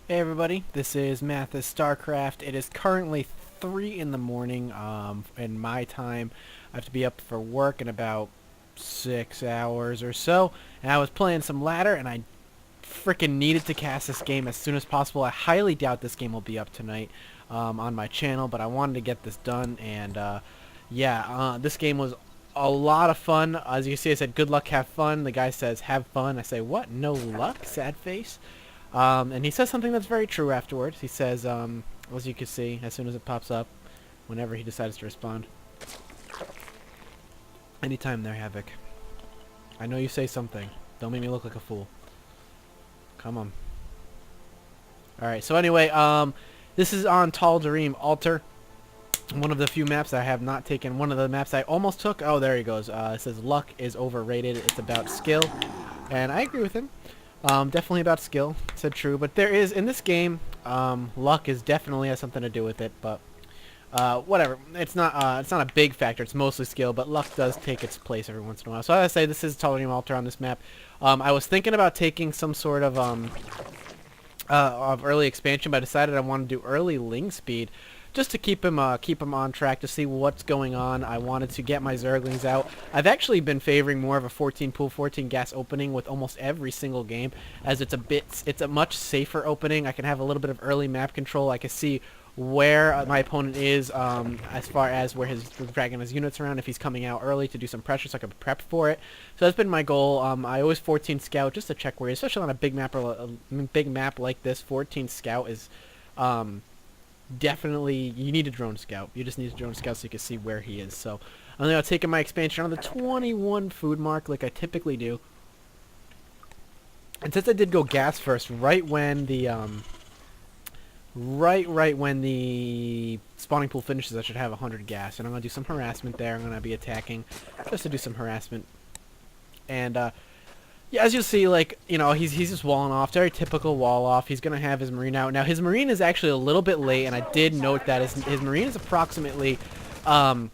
Hey everybody, this is Mathas StarCraft. It is currently 3 in the morning in my time. I have to be up for work in about 6 hours or so. And I was playing some ladder and I freaking needed to cast this game as soon as possible. I highly doubt this game will be up tonight on my channel, but I wanted to get this done. And this game was a lot of fun. As you can see, I said good luck, have fun. The guy says have fun. I say what? No luck? Sad face. And he says something that's very true afterwards. He says, as you can see, as soon as it pops up, whenever he decides to respond. Anytime there, Havoc. I know you say something. Don't make me look like a fool. Come on. Alright, so anyway, this is on Tal'Darim Altar. One of the few maps that I have not taken. One of the maps I almost took. Oh, there he goes. It says luck is overrated. It's about skill. And I agree with him. Definitely about skill, said true, but there is, in this game, luck is definitely has something to do with it, but, whatever, it's not a big factor, it's mostly skill, but luck does take its place every once in a while. So as I say, this is Tal'Darim Altar on this map. I was thinking about taking some sort of early expansion, but I decided I want to do early Ling speed, just to keep him on track to see what's going on. I wanted to get my Zerglings out. I've actually been favoring more of a 14 pool, 14 gas opening with almost every single game, as it's a much safer opening. I can have a little bit of early map control. I can see where my opponent is as far as where his dragging his units around, if he's coming out early to do some pressure so I can prep for it. So that's been my goal. I always 14 scout just to check where he is, especially on a big map or a big map like this. 14 scout is definitely, you need a drone scout. You just need a drone scout so you can see where he is. So I'm now taking my expansion on the 21 food mark like I typically do. And since I did go gas first, right when the when the spawning pool finishes, I should have 100 gas. And I'm gonna do some harassment there. I'm gonna be attacking just to do some harassment. And yeah, as you'll see, like, you know, he's just walling off. Very typical wall off. He's going to have his Marine out. Now, his Marine is actually a little bit late, and I did note that his Marine is approximately, oh,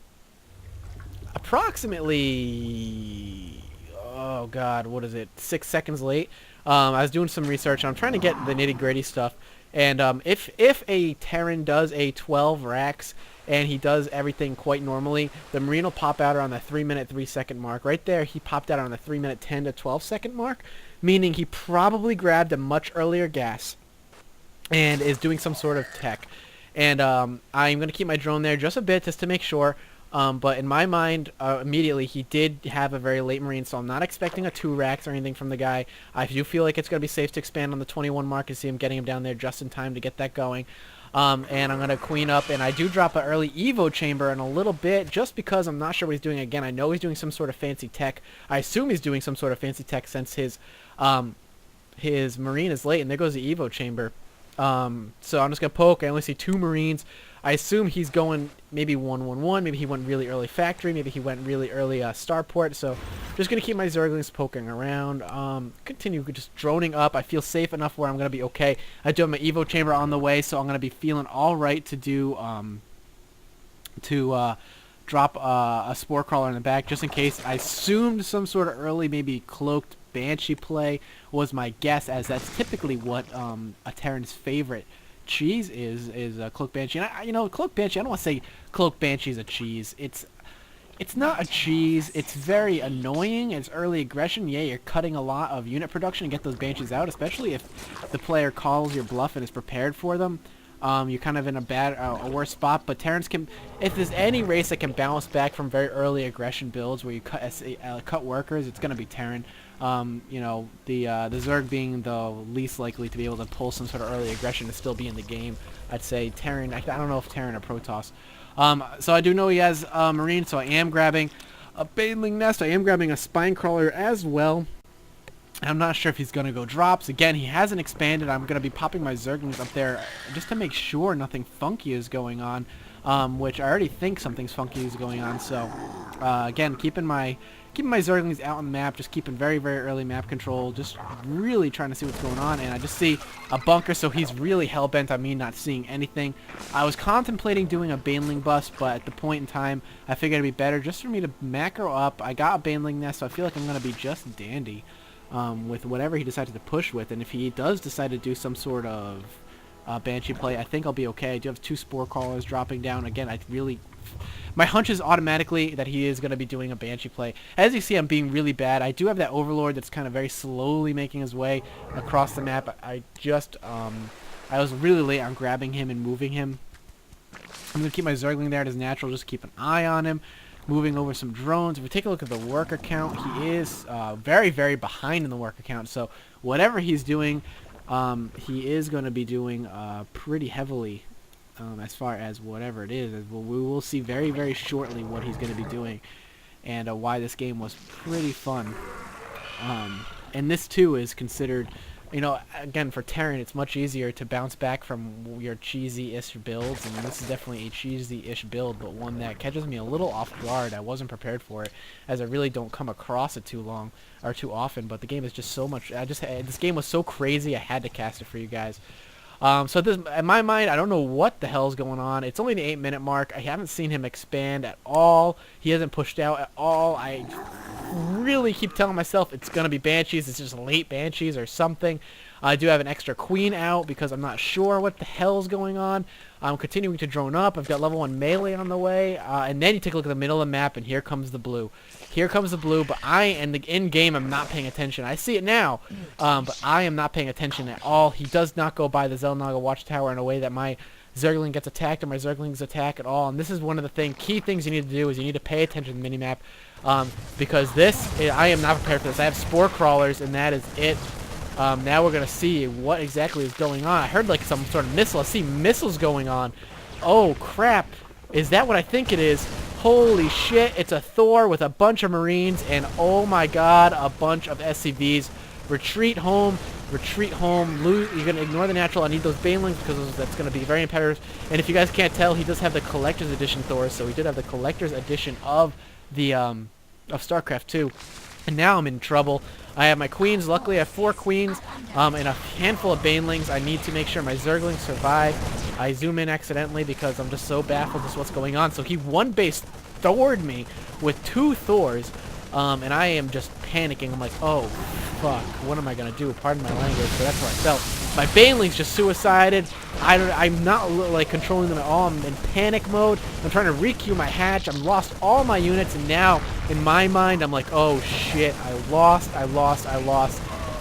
God, what is it, 6 seconds late. I was doing some research, and I'm trying to get the nitty-gritty stuff. And if a Terran does a 12 racks, and he does everything quite normally, the Marine will pop out around the 3-minute 3-second mark. Right there, he popped out on the 3-minute 10 to 12-second mark, meaning he probably grabbed a much earlier gas and is doing some sort of tech. And I'm going to keep my drone there just a bit just to make sure. But in my mind, immediately, he did have a very late Marine, so I'm not expecting a 2 racks or anything from the guy. I do feel like it's going to be safe to expand on the 21 mark and see him getting him down there just in time to get that going. And I'm going to queen up, and I do drop an early Evo chamber in a little bit, just because I'm not sure what he's doing. Again, I know he's doing some sort of fancy tech. I assume he's doing some sort of fancy tech since his Marine is late, and there goes the Evo chamber. So I'm just going to poke. I only see 2 Marines. I assume he's going maybe 1-1-1. Maybe he went really early factory. Maybe he went really early starport. So just going to keep my Zerglings poking around. Continue just droning up. I feel safe enough where I'm going to be okay. I do have my Evo chamber on the way, so I'm going to be feeling all right to do drop a spore crawler in the back just in case. I assumed some sort of early maybe cloaked Banshee play was my guess, as that's typically what a Terran's favorite cheese is Cloak Banshee. And you know, Cloak Banshee, I don't want to say Cloak Banshee is a cheese. It's not a cheese. It's very annoying. It's early aggression. Yeah, you're cutting a lot of unit production to get those Banshees out, especially if the player calls your bluff and is prepared for them. You're kind of in a worse spot, but Terrans can, if there's any race that can bounce back from very early aggression builds where you cut workers, it's going to be Terran. You know, the Zerg being the least likely to be able to pull some sort of early aggression to still be in the game. I'd say Terran. I don't know if Terran or Protoss. So I do know he has Marine, so I am grabbing a Baneling Nest. I am grabbing a Spine Crawler as well. I'm not sure if he's going to go drops. Again, he hasn't expanded. I'm going to be popping my Zerglings up there just to make sure nothing funky is going on, which I already think something's funky is going on. So, again, keeping my Zerglings out on the map, just keeping very, very early map control, just really trying to see what's going on. And I just see a bunker, so he's really hell-bent on me not seeing anything. I was contemplating doing a Baneling bust, but at the point in time, I figured it'd be better just for me to macro up. I got a Baneling Nest, so I feel like I'm going to be just dandy. with whatever he decides to push with. And if he does decide to do some sort of Banshee play, I think I'll be okay. I do have 2 Spore Crawlers dropping down. Again, my hunch is automatically that he is going to be doing a Banshee play. As you see, I'm being really bad. I do have that Overlord that's kind of very slowly making his way across the map. I was really late on grabbing him and moving him. I'm going to keep my Zergling there at his natural, just keep an eye on him. Moving over some drones. If we take a look at the worker count, he is very, very behind in the worker count. So whatever he's doing, he is going to be doing pretty heavily as far as whatever it is. We will see very, very shortly what he's going to be doing and why this game was pretty fun. And this, too, is considered... You know, again, for Terran, it's much easier to bounce back from your cheesy-ish builds, and this is definitely a cheesy-ish build, but one that catches me a little off guard. I wasn't prepared for it, as I really don't come across it too often, but the game is just so much... this game was so crazy, I had to cast it for you guys. So this, in my mind, I don't know what the hell's going on. It's only the 8-minute mark. I haven't seen him expand at all. He hasn't pushed out at all. I really keep telling myself it's going to be Banshees. It's just late Banshees or something. I do have an extra Queen out because I'm not sure what the hell's going on. I'm continuing to drone up. I've got level 1 melee on the way. And then you take a look at the middle of the map, and here comes the blue. Here comes the blue, but in-game, I'm not paying attention. I see it now, but I am not paying attention at all. He does not go by the Xel'Naga Watchtower in a way that my Zergling gets attacked or my Zerglings attack at all. And this is one of the key things you need to do is you need to pay attention to the minimap because I am not prepared for this. I have Spore Crawlers, and that is it. Now we're going to see what exactly is going on. I heard like some sort of missile. I see missiles going on. Oh, crap. Is that what I think it is? Holy shit, it's a Thor with a bunch of Marines, and oh my god, a bunch of SCVs. Retreat home. Retreat home. You're going to ignore the natural. I need those Banelings because that's going to be very imperative. And if you guys can't tell, he does have the Collector's Edition Thor, so he did have the Collector's Edition of the of StarCraft 2. And now I'm in trouble. I have my queens. Luckily, I have 4 queens and a handful of Banelings. I need to make sure my Zerglings survive. I zoom in accidentally because I'm just so baffled as to what's going on. So he one-base Thored me with 2 Thors, and I am just panicking. I'm like, oh, fuck. What am I going to do? Pardon my language, but that's where I felt. My Banelings just suicided. I'm not like controlling them at all. I'm in panic mode. I'm trying to re-queue my hatch. I've lost all my units, and now in my mind I'm like, oh shit, I lost.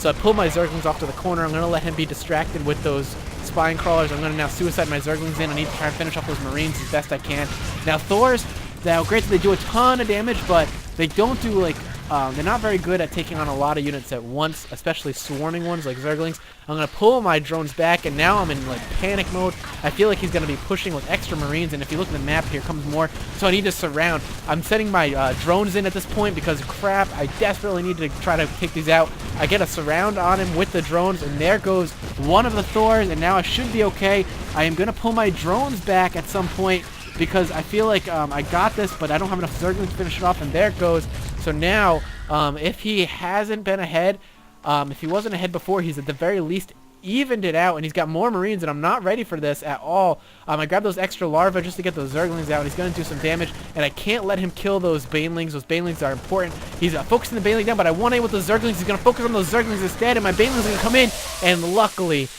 So I pull my Zerglings off to the corner. I'm going to let him be distracted with those Spine Crawlers. I'm going to now suicide my Zerglings in. I need to try and finish off those Marines as best I can. Now Thors, now granted they do a ton of damage, but they don't do like they're not very good at taking on a lot of units at once, especially swarming ones like Zerglings. I'm going to pull my drones back, and now I'm in like panic mode. I feel like he's going to be pushing with extra Marines, and if you look at the map, here comes more. So I need to surround. I'm setting my drones in at this point because, crap, I desperately need to try to take these out. I get a surround on him with the drones, and there goes one of the Thors, and now I should be okay. I am going to pull my drones back at some point because I feel like I got this, but I don't have enough Zerglings to finish it off, and there it goes. So now, if he hasn't been ahead, if he wasn't ahead before, he's at the very least evened it out, and he's got more Marines, and I'm not ready for this at all. I grabbed those extra larvae just to get those Zerglings out, and he's going to do some damage, and I can't let him kill those Banelings. Those Banelings are important. He's focusing the Baneling down, but I want to with those Zerglings. He's going to focus on those Zerglings instead, and my Banelings are going to come in, and luckily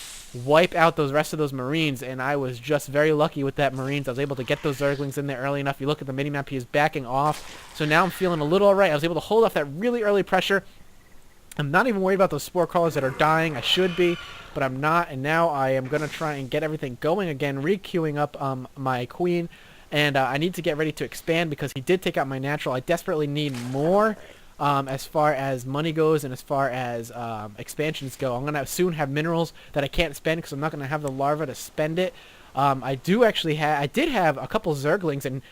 wipe out those rest of those Marines, and I was just very lucky with that Marines. I was able to get those Zerglings in there early enough. You look at the minimap, he is backing off, so now I'm feeling a little alright. I was able to hold off that really early pressure. I'm not even worried about those Spore Crawlers that are dying. I should be, but I'm not, and now I am going to try and get everything going again, re-queuing up my Queen, and I need to get ready to expand because he did take out my natural. I desperately need more as far as money goes and as far as expansions go. I'm going to soon have minerals that I can't spend because I'm not going to have the larva to spend it. I did have a couple Zerglings and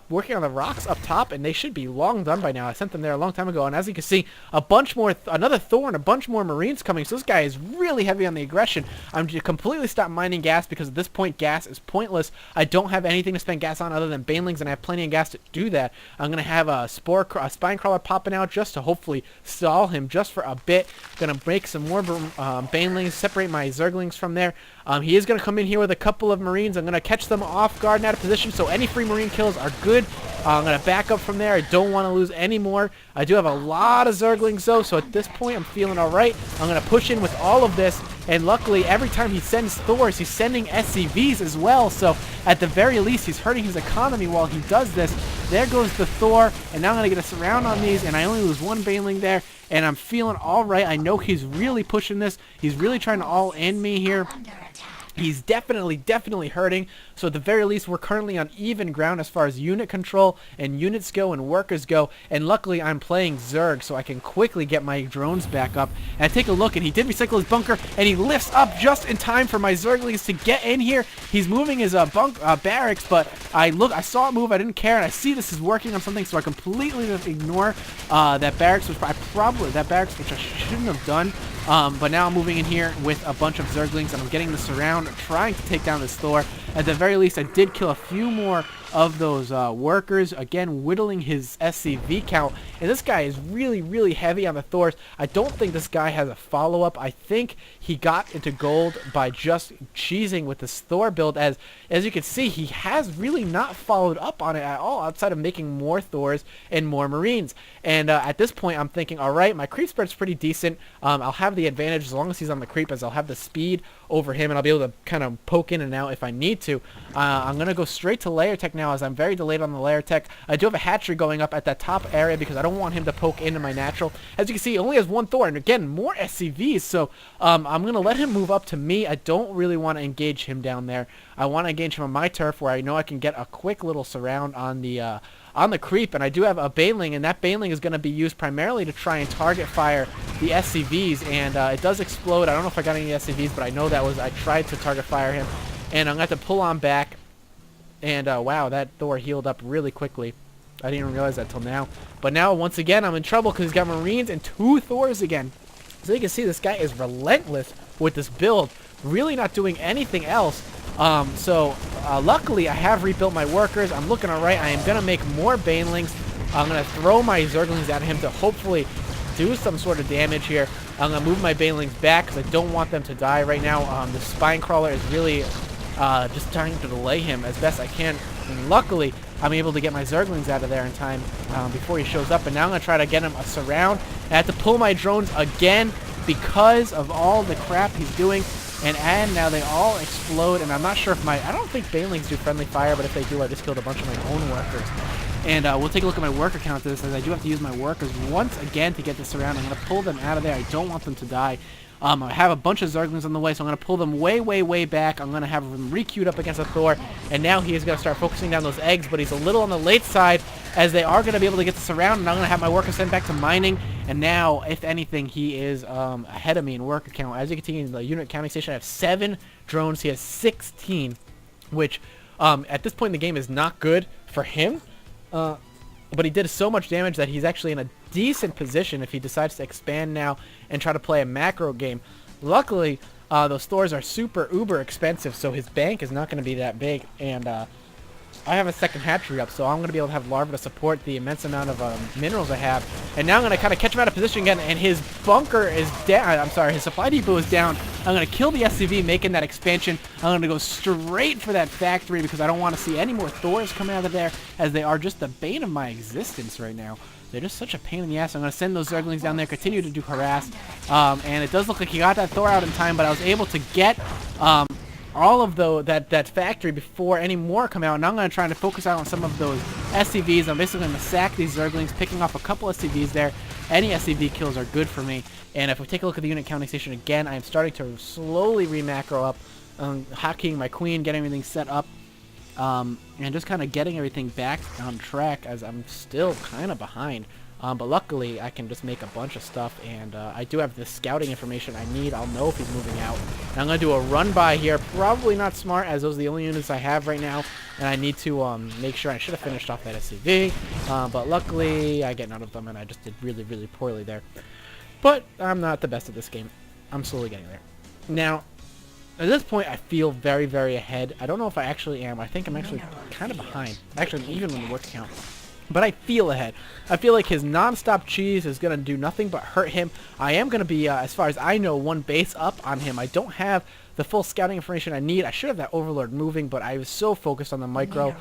working on the rocks up top, and they should be long done by now. I sent them there a long time ago, and as you can see, a bunch more, another Thor and a bunch more Marines coming. So this guy is really heavy on the aggression. I'm just completely stopped mining gas because at this point gas is pointless. I don't have anything to spend gas on other than Banelings, and I have plenty of gas to do that. I'm gonna have a Spine Crawler popping out just to hopefully stall him just for a bit. Gonna make some more Banelings, separate my Zerglings from there. He is gonna come in here with a couple of Marines. I'm gonna catch them off guard and out of position. So any free Marine kills are good. I'm going to back up from there. I don't want to lose any more. I do have a lot of Zerglings though, so at this point I'm feeling alright. I'm going to push in with all of this, and luckily every time he sends Thors, he's sending SCVs as well, so at the very least he's hurting his economy while he does this. There goes the Thor, and now I'm going to get a surround on these, and I only lose one Baneling there, and I'm feeling alright. I know he's really pushing this. He's really trying to all-in me here. He's definitely hurting, so at the very least we're currently on even ground as far as unit control and units go and workers go, and luckily I'm playing Zerg so I can quickly get my drones back up. And I take a look, and he did recycle his bunker, and he lifts up just in time for my Zerglings to get in here. He's moving his barracks, but I saw it move, I didn't care, and I see this is working on something, so I completely ignore that barracks, which I shouldn't have done. But now I'm moving in here with a bunch of Zerglings, and I'm getting the surround, trying to take down this Thor. At the very least, I did kill a few more of those workers, again whittling his SCV count. And this guy is really heavy on the Thors. I don't think this guy has a follow-up. I think he got into gold by just cheesing with this Thor build. As you can see, he has really not followed up on it at all, outside of making more Thors and more Marines. And at this point, I'm thinking, all right, my creep spread's pretty decent. I'll have the advantage as long as he's on the creep, as I'll have the speed over him, and I'll be able to kind of poke in and out if I need to. I'm going to go straight to layer tech now, as I'm very delayed on the layer tech. I do have a hatchery going up at that top area because I don't want him to poke into my natural. As you can see, he only has one Thor, and again, more SCVs, so I'm going to let him move up to me. I don't really want to engage him down there. I want to engage him on my turf where I know I can get a quick little surround on the creep, and I do have a Baneling, and that Baneling is going to be used primarily to try and target fire the SCVs, and it does explode. I don't know if I got any SCVs, but I know I tried to target fire him, and I'm going to have to pull on back, and wow, that Thor healed up really quickly. I didn't even realize that till now. But now, once again, I'm in trouble because he's got Marines and 2 Thors again. So you can see this guy is relentless with this build, really not doing anything else. Luckily I have rebuilt my workers. I'm looking alright. I am going to make more Banelings. I'm going to throw my Zerglings at him to hopefully do some sort of damage here. I'm going to move my Banelings back because I don't want them to die right now. The Spine Crawler is really just trying to delay him as best I can. And luckily, I'm able to get my Zerglings out of there in time before he shows up. And now I'm going to try to get him a surround. I have to pull my drones again because of all the crap he's doing. And now they all explode, and I'm not sure if I don't think Banelings do friendly fire, but if they do, I just killed a bunch of my own workers. And we'll take a look at my worker count to this, as I do have to use my workers once again to get this around. I'm going to pull them out of there. I don't want them to die. I have a bunch of Zerglings on the way, so I'm going to pull them way back. I'm going to have them re-queued up against a Thor, and now he is going to start focusing down those eggs, but he's a little on the late side, as they are going to be able to get this around, and I'm going to have my workers sent back to mining, and now, if anything, he is ahead of me in worker count. As you can see in the unit counting station, I have 7 drones. He has 16, which at this point in the game is not good for him. But he did so much damage that he's actually in a decent position if he decides to expand now and try to play a macro game. Luckily, those Thors are super uber expensive, so his bank is not going to be that big. And I have a second hatchery up, so I'm going to be able to have larvae to support the immense amount of minerals I have. And now I'm going to kind of catch him out of position again, and his bunker is down. I'm sorry, his supply depot is down. I'm going to kill the SCV, making that expansion. I'm going to go straight for that factory because I don't want to see any more Thors come out of there, as they are just the bane of my existence right now. They're just such a pain in the ass. I'm going to send those Zerglings down there, continue to do harass. And it does look like he got that Thor out in time, but I was able to get all of that factory before any more come out. And I'm going to try to focus out on some of those SCVs. I'm basically going to sack these Zerglings, picking off a couple SCVs there. Any SCV kills are good for me. And if we take a look at the unit counting station again, I am starting to slowly re-macro up, hacking my queen, getting everything set up. And just kind of getting everything back on track, as I'm still kind of behind. But luckily, I can just make a bunch of stuff, and I do have the scouting information I need. I'll know if he's moving out. And I'm going to do a run-by here. Probably not smart, as those are the only units I have right now, and I need to make sure I should have finished off that SCV. But luckily, I get none of them, and I just did really poorly there. But I'm not the best at this game. I'm slowly getting there. Now, at this point, I feel very ahead. I don't know if I actually am. I think I'm actually kind of behind. Actually, even in the work count. But I feel ahead. I feel like his non-stop cheese is going to do nothing but hurt him. I am going to be, as far as I know, one base up on him. I don't have the full scouting information I need. I should have that Overlord moving, but I was so focused on the micro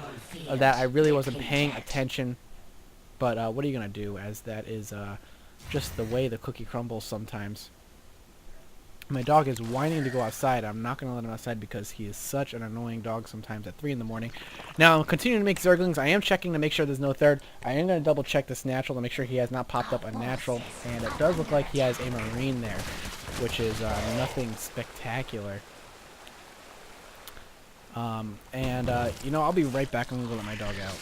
that I really wasn't paying attention. But what are you going to do, as that is just the way the cookie crumbles sometimes. My dog is whining to go outside. I'm not going to let him outside because he is such an annoying dog sometimes at 3 in the morning. Now, I'm continuing to make Zerglings. I am checking to make sure there's no third. I am going to double check this natural to make sure he has not popped up a natural. And it does look like he has a Marine there, which is nothing spectacular. You know, I'll be right back. I'm going to go let my dog out.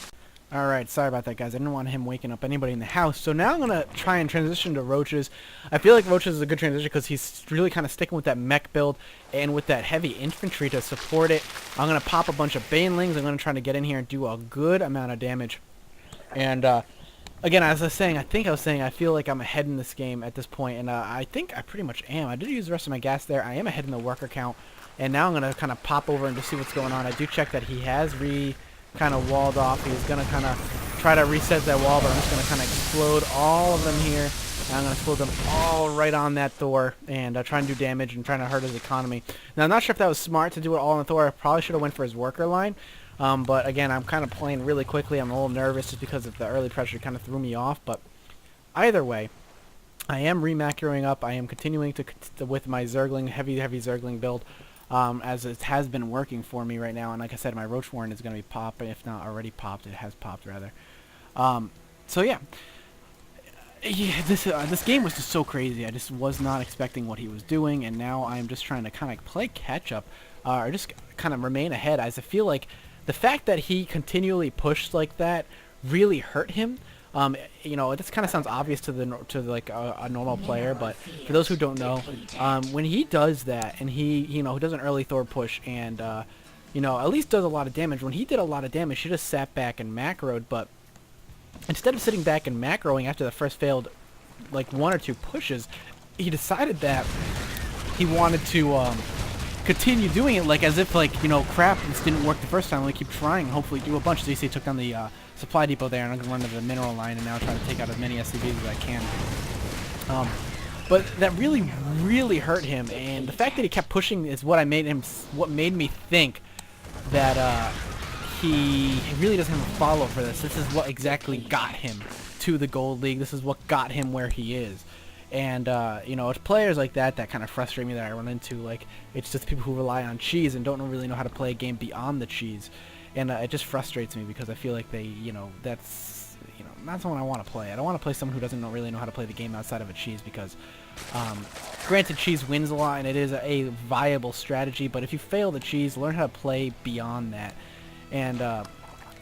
Alright, sorry about that, guys. I didn't want him waking up anybody in the house. So now I'm going to try and transition to Roaches. I feel like Roaches is a good transition because he's really kind of sticking with that mech build and with that heavy infantry to support it. I'm going to pop a bunch of Banelings. I'm going to try to get in here and do a good amount of damage. And, again, as I was saying, I feel like I'm ahead in this game at this point. And I think I pretty much am. I did use the rest of my gas there. I am ahead in the worker count. And now I'm going to kind of pop over and just see what's going on. I do check that he has kind of walled off. He's going to kind of try to reset that wall, but I'm just going to kind of explode all of them here. And I'm going to explode them all right on that Thor and try and do damage and trying to hurt his economy. Now, I'm not sure if that was smart to do it all on the Thor. I probably should have went for his worker line. But again, I'm kind of playing really quickly. I'm a little nervous just because of the early pressure kind of threw me off. But either way, I am remacroing up. I am continuing to with my Zergling, heavy Zergling build. As it has been working for me right now, and like I said, my Roach Warren is going to be popping, if not already popped. It has popped, rather. So yeah, this game was just so crazy. I just was not expecting what he was doing, and now I'm just trying to kind of play catch up, or just kind of remain ahead. As I feel like the fact that he continually pushed like that really hurt him. You know, this kind of sounds obvious to like a normal player, but for those who don't know, when he does that and he does an early Thor push and you know, at least does a lot of damage. When he did a lot of damage, he just sat back and macroed, but instead of sitting back and macroing after the first failed like 1 or 2 pushes, he decided that he wanted to continue doing it, like as if like, you know, crap, this didn't work the first time, let me keep trying and hopefully do a bunch. So you see he took down the supply depot there, and I'm going to run to the mineral line and now try to take out as many SCVs as I can. But that really hurt him, and the fact that he kept pushing is what made me think that he really doesn't have a follow for this. This is what exactly got him to the Gold League. This is what got him where he is. And, you know, it's players like that kind of frustrate me that I run into. Like, it's just people who rely on cheese and don't really know how to play a game beyond the cheese. And it just frustrates me because I feel like they, you know, that's, you know, not someone I want to play. I don't want to play someone who doesn't really know how to play the game outside of a cheese because, granted, cheese wins a lot and it is a viable strategy, but if you fail the cheese, learn how to play beyond that. And,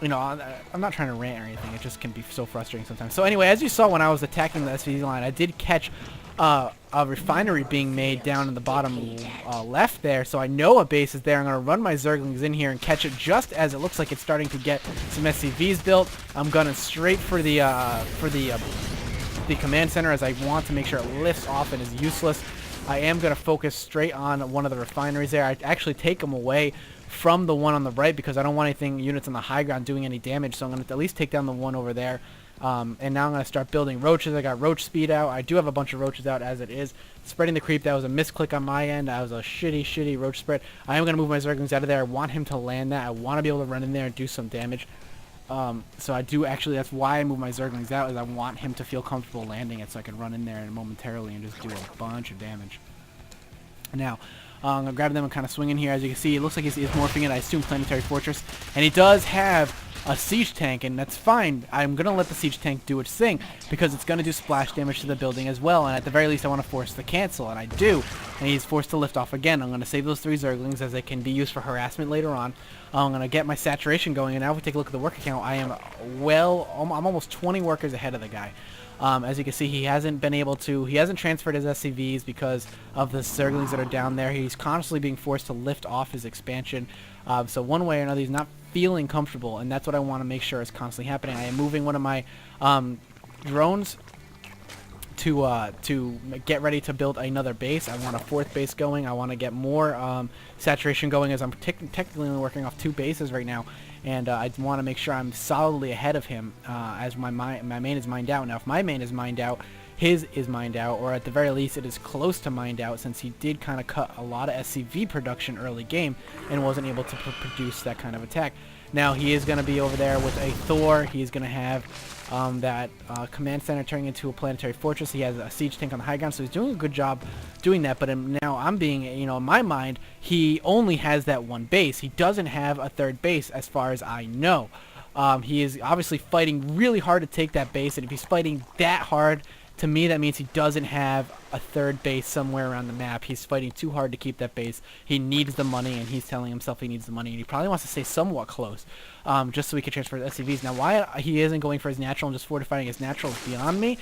you know, I'm not trying to rant or anything. It just can be so frustrating sometimes. So anyway, as you saw when I was attacking the SVD line, I did catch a refinery being made down in the bottom left there. So I know a base is there. I'm going to run my Zerglings in here and catch it just as it looks like it's starting to get some SCVs built. I'm gunning straight for the command center as I want to make sure it lifts off and is useless. I am going to focus straight on one of the refineries there. I actually take them away from the one on the right because I don't want units on the high ground doing any damage, so I'm going to at least take down the one over there. And now I'm going to start building roaches. I got roach speed out. I do have a bunch of roaches out as it is. Spreading the creep, that was a misclick on my end. That was a shitty roach spread. I am going to move my Zerglings out of there. I want him to land that. I want to be able to run in there and do some damage. So I do actually, that's why I move my Zerglings out, is I want him to feel comfortable landing it so I can run in there and momentarily and just do a bunch of damage. Now, I'm going to grab them and kind of swing in here. As you can see, it looks like he's morphing it. I assume Planetary Fortress. And he does have a siege tank, and that's fine. I'm going to let the siege tank do its thing because it's going to do splash damage to the building as well. And at the very least, I want to force the cancel, and I do. And he's forced to lift off again. I'm going to save those 3 Zerglings as they can be used for harassment later on. I'm going to get my saturation going, and now if we take a look at the worker count, I'm almost 20 workers ahead of the guy. As you can see, he hasn't transferred his SCVs because of the Zerglings that are down there. He's constantly being forced to lift off his expansion. So one way or another, he's not feeling comfortable, and that's what I want to make sure is constantly happening. I am moving one of my drones to get ready to build another base. I want a 4th base going. I want to get more saturation going, as I'm technically only working off 2 bases right now, and I want to make sure I'm solidly ahead of him as my main is mined out. Now, if my main is mined out, his is mined out, or at the very least it is close to mined out, since he did kind of cut a lot of SCV production early game and wasn't able to produce that kind of attack. Now he is going to be over there with a Thor. He's going to have that command center turning into a planetary fortress. He has a siege tank on the high ground, so he's doing a good job doing that. But now I'm being, in my mind, he only has that 1 base. He doesn't have a 3rd base as far as I know. He is obviously fighting really hard to take that base, and if he's fighting that hard, to me that means he doesn't have a 3rd base somewhere around the map. He's fighting too hard to keep that base. He needs the money, and he's telling himself he needs the money, and he probably wants to stay somewhat close, just so he can transfer the SCVs. Now, why he isn't going for his natural and just fortifying his natural is beyond me.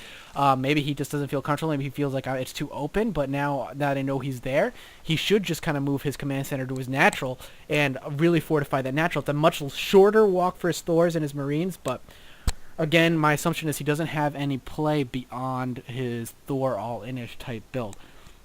Maybe he just doesn't feel comfortable. Maybe he feels like it's too open, but now that I know he's there, he should just kind of move his command center to his natural and really fortify that natural. It's a much shorter walk for his Thors and his Marines, but again, my assumption is he doesn't have any play beyond his Thor all-inish type build.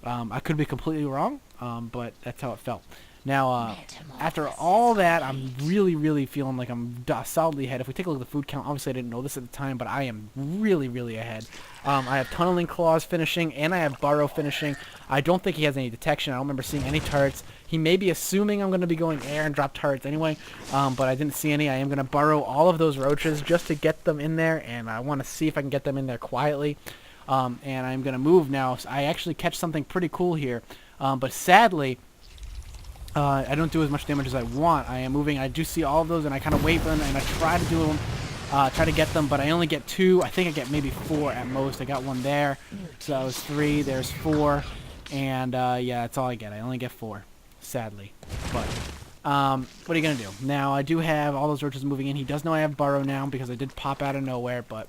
I could be completely wrong, but that's how it felt. Now, after all that, I'm really, really feeling like I'm solidly ahead. If we take a look at the food count, obviously I didn't know this at the time, but I am really, really ahead. I have Tunneling Claws finishing, and I have Burrow finishing. I don't think he has any detection. I don't remember seeing any turrets. He may be assuming I'm going to be going air and drop turrets anyway, but I didn't see any. I am going to burrow all of those roaches just to get them in there, and I want to see if I can get them in there quietly. And I'm going to move now. So I actually catch something pretty cool here, but sadly, I don't do as much damage as I want. I am moving. I do see all of those, and I kind of wait for them, and I try to do them, try to get them, but I only get 2. I think I get maybe 4 at most. I got 1 there, so that was 3. There's 4, and yeah, that's all I get. I only get 4, sadly. But what are you gonna do? Now I do have all those roaches moving in. He does know I have Burrow now because I did pop out of nowhere, but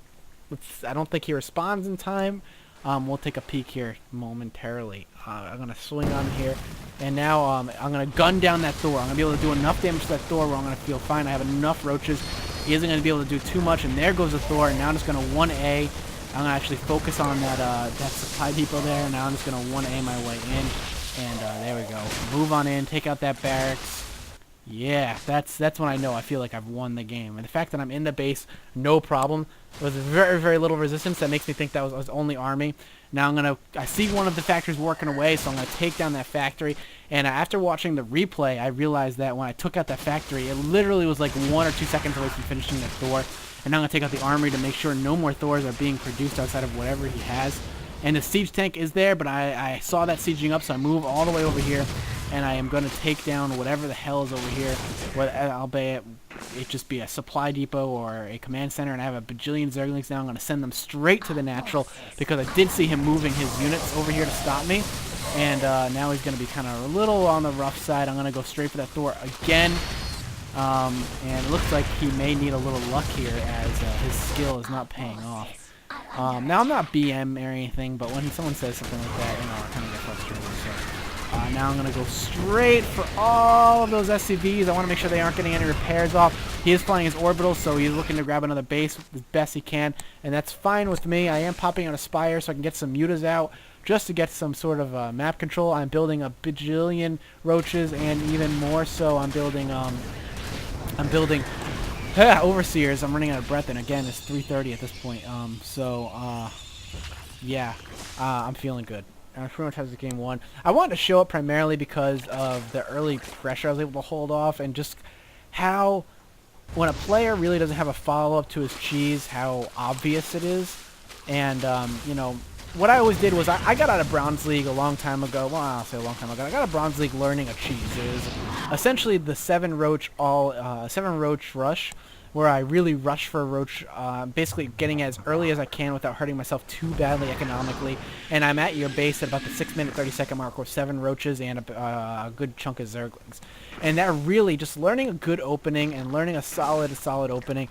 I don't think he responds in time. We'll take a peek here momentarily. I'm going to swing on here, and now I'm going to gun down that Thor. I'm going to be able to do enough damage to that Thor where I'm going to feel fine. I have enough roaches. He isn't going to be able to do too much, and there goes the Thor, and now I'm just going to 1A. I'm going to actually focus on that supply depot there. Now I'm just going to 1A my way in, and there we go. Move on in, take out that barracks. Yeah, that's when I know I feel like I've won the game. And the fact that I'm in the base, no problem. There was very, very little resistance. That makes me think that was only army. Now I see one of the factories working away, so I'm going to take down that factory. And after watching the replay, I realized that when I took out that factory, it literally was like 1 or 2 seconds away from finishing that Thor. And now I'm going to take out the armory to make sure no more Thors are being produced outside of whatever he has. And the siege tank is there, but I saw that sieging up, so I move all the way over here. And I am going to take down whatever the hell is over here. I'll bet it just be a supply depot or a command center, and I have a bajillion Zerglings now. I'm going to send them straight to the natural because I did see him moving his units over here to stop me. And now he's going to be kind of a little on the rough side. I'm going to go straight for that Thor again. And it looks like he may need a little luck here as his skill is not paying off. Now, I'm not BM or anything, but when someone says something like that, I kind of get frustrated. So now I'm going to go straight for all of those SCVs. I want to make sure they aren't getting any repairs off. He is flying his orbitals, so he's looking to grab another base as best he can, and that's fine with me. I am popping on a Spire so I can get some mutas out just to get some sort of map control. I'm building a bajillion roaches, and even more so, I'm building overseers. I'm running out of breath, and again, it's 3:30 at this point. Yeah, I'm feeling good. I pretty much has the game won. I wanted to show it primarily because of the early pressure I was able to hold off, and just how when a player really doesn't have a follow-up to his cheese, how obvious it is. And what I always did was I got out of Bronze League a long time ago. Well, I'll say a long time ago. I got out of Bronze League learning a cheese. It was essentially the 7 roach rush, where I really rush for a roach, basically getting as early as I can without hurting myself too badly economically. And I'm at your base at about the 6-minute 30-second mark with 7 roaches and a good chunk of Zerglings. And that really, just learning a good opening and learning a solid opening,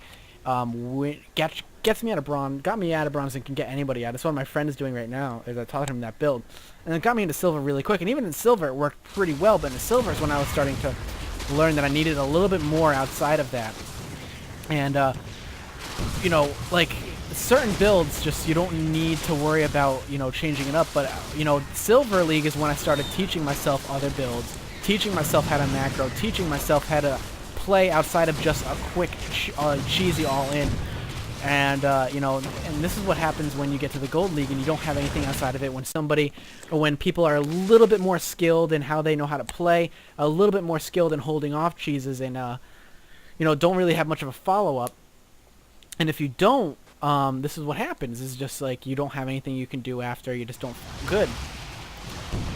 gets me out of bronze, got me out of bronze, and can get anybody out. That's what my friend is doing right now, is I taught him that build. And it got me into silver really quick. And even in silver, it worked pretty well. But in silver is when I was starting to learn that I needed a little bit more outside of that. And, like, certain builds, just you don't need to worry about, changing it up. But, Silver League is when I started teaching myself other builds, teaching myself how to macro, teaching myself how to play outside of just a quick, cheesy all-in. And, and this is what happens when you get to the Gold League and you don't have anything outside of it. When people are a little bit more skilled in how they know how to play, a little bit more skilled in holding off cheeses, and, don't really have much of a follow-up. And if you don't, this is what happens. It's just like you don't have anything you can do after. You just don't feel good.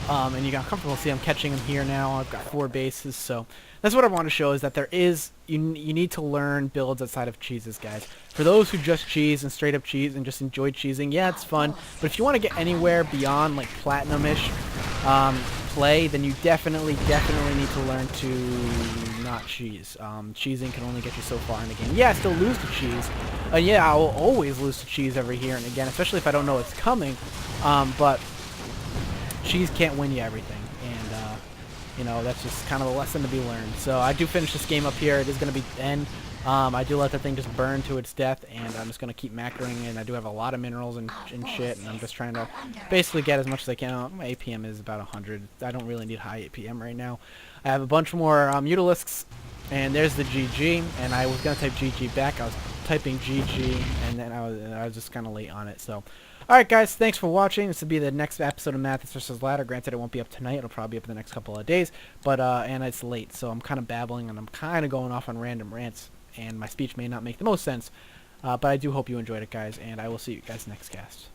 And you got comfortable. See, I'm catching him here now. I've got 4 bases, so that's what I want to show, is that there is, you need to learn builds outside of cheeses, guys. For those who just cheese and straight up cheese and just enjoy cheesing, yeah, it's fun. But if you want to get anywhere beyond like platinum-ish play, then you definitely need to learn to not cheese. Cheesing can only get you so far in the game. Yeah, I still lose to cheese. Yeah, I will always lose to cheese every here and again, especially if I don't know it's coming. But cheese can't win you everything, and that's just kind of a lesson to be learned. So I do finish this game up here. It is going to be the end. I do let the thing just burn to its death, and I'm just going to keep macroing, and I do have a lot of minerals and shit, and I'm just trying to basically get as much as I can. My APM is about 100. I don't really need high APM right now. I have a bunch more Mutalisks, and there's the GG, and I was going to type GG back. I was typing GG, and then I was just kind of late on it, so... Alright guys, thanks for watching. This will be the next episode of Mathas vs. Ladder. Granted, it won't be up tonight. It'll probably be up in the next couple of days. But, and it's late, so I'm kind of babbling and I'm kind of going off on random rants. And my speech may not make the most sense. But I do hope you enjoyed it, guys. And I will see you guys next cast.